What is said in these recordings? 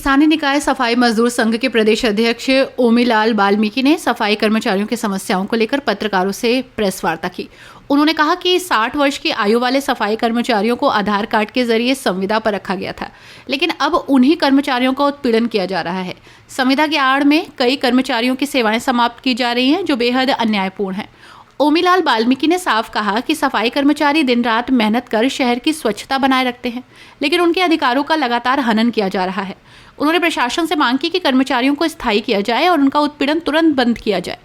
स्थानीय निकाय सफाई मजदूर संघ के प्रदेश अध्यक्ष ओमीलाल वाल्मीकि ने सफाई कर्मचारियों की समस्याओं को लेकर पत्रकारों से प्रेस वार्ता की। उन्होंने कहा कि 60 वर्ष की आयु वाले सफाई कर्मचारियों को आधार कार्ड के जरिए संविदा पर रखा गया था, लेकिन अब उन्हीं कर्मचारियों का उत्पीड़न किया जा रहा है। संविदा की आड़ में कई कर्मचारियों की सेवाएं समाप्त की जा रही हैं, जो बेहद अन्यायपूर्ण है। ओमीलाल वाल्मीकि ने साफ कहा कि सफाई कर्मचारी दिन रात मेहनत कर शहर की स्वच्छता बनाए रखते हैं, लेकिन उनके अधिकारों का लगातार हनन किया जा रहा है। उन्होंने प्रशासन से मांग की कि कर्मचारियों को स्थायी किया जाए और उनका उत्पीड़न तुरंत बंद किया जाए।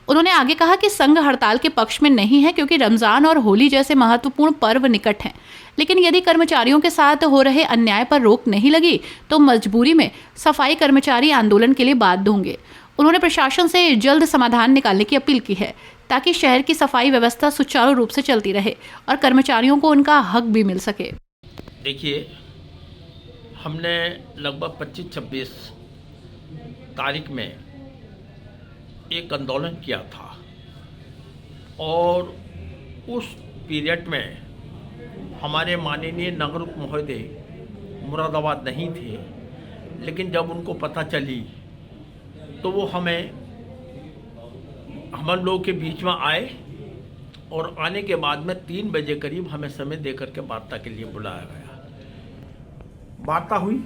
उन्होंने आगे कहा कि संघ हड़ताल के पक्ष में नहीं है, क्योंकि रमजान और होली जैसे महत्वपूर्ण पर्व निकट हैं। लेकिन यदि कर्मचारियों के साथ हो रहे अन्याय पर रोक नहीं लगी तो मजबूरी में सफाई कर्मचारी आंदोलन के लिए बाध्य होंगे। उन्होंने प्रशासन से जल्द समाधान निकालने की अपील की है, ताकि शहर की सफाई व्यवस्था सुचारू रूप से चलती रहे और कर्मचारियों को उनका हक भी मिल सके। देखिए, हमने लगभग 25-26 तारीख में एक आंदोलन किया था और उस पीरियड में हमारे माननीय नगर महोदय मुरादाबाद नहीं थे, लेकिन जब उनको पता चली तो वो हम लोगों के बीच में आए और आने के बाद में 3 बजे करीब हमें समय देकर के वार्ता के लिए बुलाया गया। वार्ता हुई।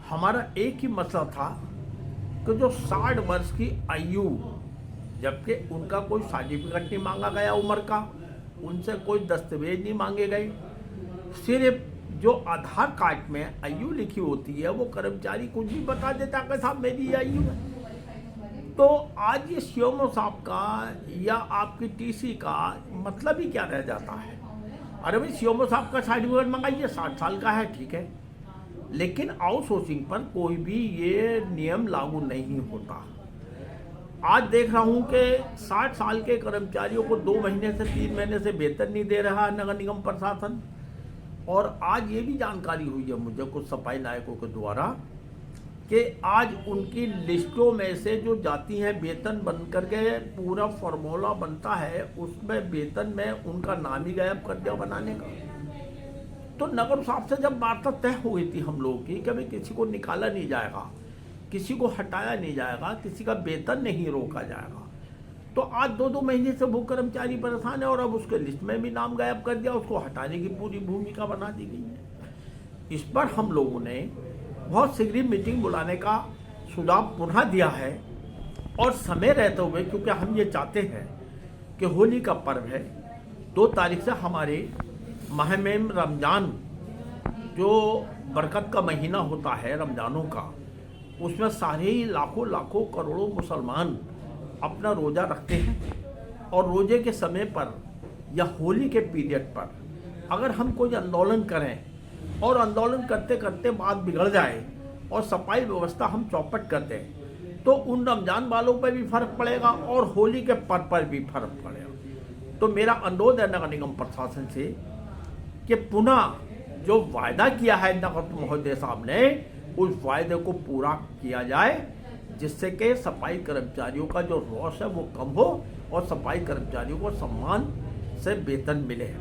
हमारा एक ही मसला था कि जो 60 वर्ष की आयु, जबकि उनका कोई सर्टिफिकेट नहीं मांगा गया उम्र का, उनसे कोई दस्तावेज नहीं मांगे गए, सिर्फ जो आधार कार्ड में आयु लिखी होती है वो कर्मचारी कुछ भी बता देता कि साहब मेरी ये आयु है। तो आज ये सीएमओ साहब का या आपकी टीसी का मतलब ही क्या रह जाता है? अरे भाई, सीएमओ साहब का सर्टिफिकेट मंगाइए, 60 साल का है, ठीक है, लेकिन आउटसोर्सिंग पर कोई भी ये नियम लागू नहीं होता। आज देख रहा हूँ कि 60 साल के कर्मचारियों को 2 महीने से 3 महीने से वेतन नहीं दे रहा नगर निगम प्रशासन। और आज ये भी जानकारी हुई है मुझे कुछ सफाई नायकों के द्वारा कि आज उनकी लिस्टों में से जो जाती हैं वेतन बन करके पूरा फॉर्मूला बनता है, उसमें वेतन में उनका नाम ही गायब कर दिया बनाने का। तो नगर साहब से जब वार्ता तय हो गई थी हम लोगों की कि भाई किसी को निकाला नहीं जाएगा, किसी को हटाया नहीं जाएगा, किसी का वेतन नहीं रोका जाएगा, तो आज 2-2 महीने से वो कर्मचारी परेशान है और अब उसके लिस्ट में भी नाम गायब कर दिया, उसको हटाने की पूरी भूमिका बना दी गई है। इस पर हम लोगों ने बहुत शीघ्र मीटिंग बुलाने का सुझाव पुनः दिया है और समय रहते हुए, क्योंकि हम ये चाहते हैं कि होली का पर्व है, 2 तारीख से हमारे माह में रमजान, जो बरकत का महीना होता है रमजानों का, उसमें सारे ही लाखों करोड़ों मुसलमान अपना रोज़ा रखते हैं और रोज़े के समय पर या होली के पीरियड पर अगर हम कोई आंदोलन करें और आंदोलन करते करते बात बिगड़ जाए और सफाई व्यवस्था हम चौपट कर दें, तो उन रमजान वालों पर भी फर्क पड़ेगा और होली के पर्व पर भी फर्क पड़ेगा। तो मेरा अनुरोध है नगर निगम प्रशासन से कि पुनः जो वायदा किया है नगर महोदय साहब ने, उस वायदे को पूरा किया जाए, जिससे कि सफाई कर्मचारियों का जो रोष है वो कम हो और सफाई कर्मचारियों को सम्मान से वेतन मिले।